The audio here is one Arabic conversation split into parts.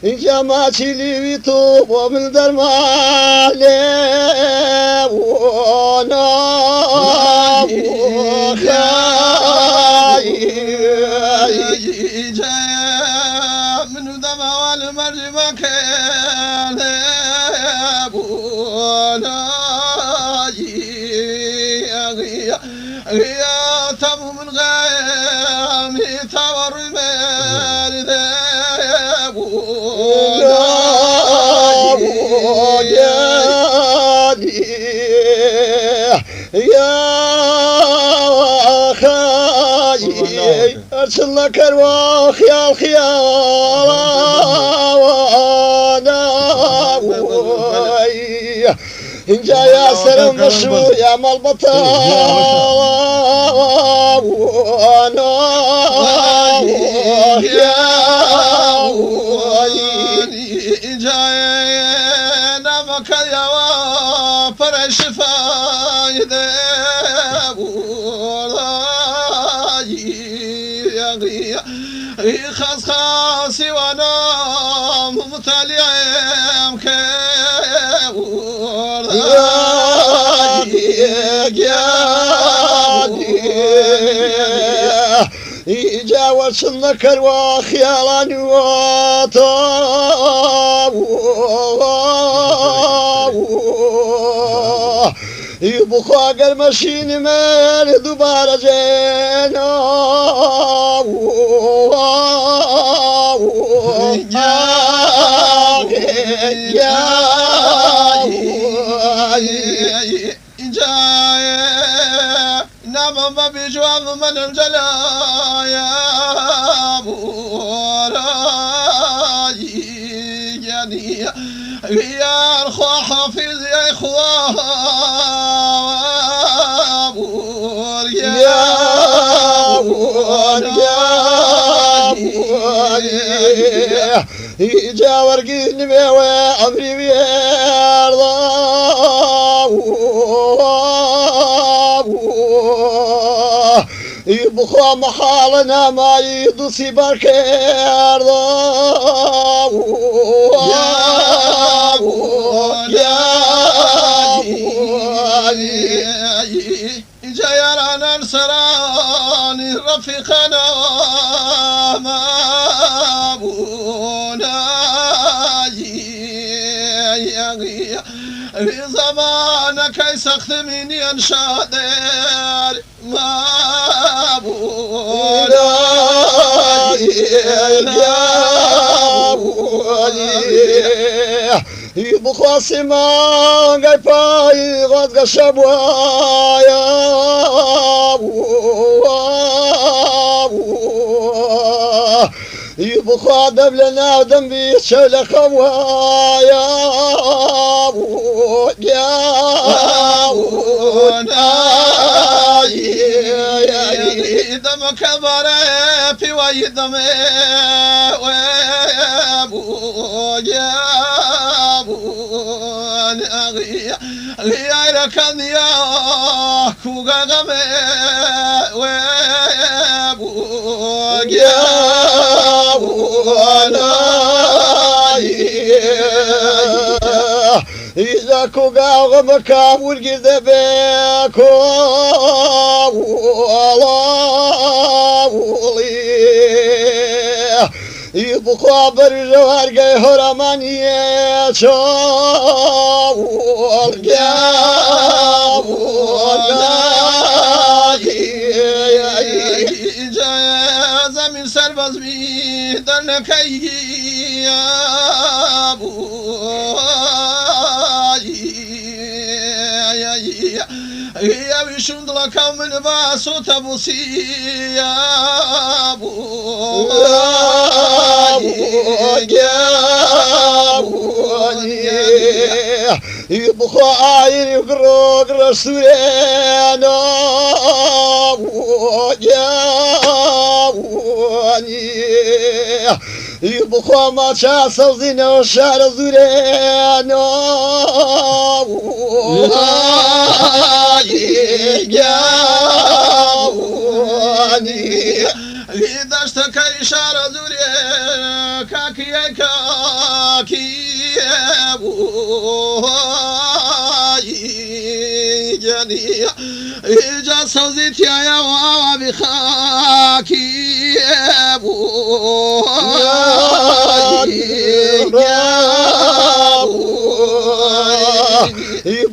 جماعتي لي يطوب ومن درمالي وانا جاء من دمى والمرج مكان وانا يا تبو من غيمي تور المال يا خاي ارسل لك ارواح يا الخيال وانا إن جا يا سلام مشروع يا مال بطال وانا يا جاينا مكيا وفرش فايدة خاص خاصي وانا متلعم يجاوز النكر وخيالان وطاب يبخوا المشين مال دوباره جينا نعم ما بيجواب من الجلايا يعني يا اخوة حافظ يا اخوة يجا ورقين بيوي عمري بيرضى يبخوا محالنا ما يدوسي بركير جايرانا نصراني رفيقنا ما في زمانك يستخدمني انشادر ما يبخوا سمان قيفاي غد قشبوايا يبخوا دبلنا ودم بيشل خوايا دمك برا في ويدم غيرك يا كوغا غمي إذا كوغا غمكا والقد بيكو يبقوا برجوار جاي هرمانية شاول إجازة من سربز بيدن كي يا بيشند لك من باسو تبوسي يبخوا عاير يقرق رسولنا يبخوا ما شاسو زينا وشار زورنا دشتك إشارة زوري كاكي كاكي جاني إجا صوزيت يا واوا بخاكي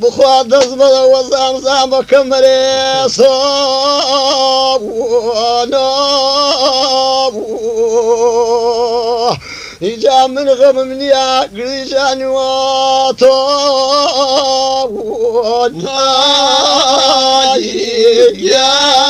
بخوا دزمل وزامزام كمري صاب ونابو إجا من غم من يا قريجان وطاب وناي يا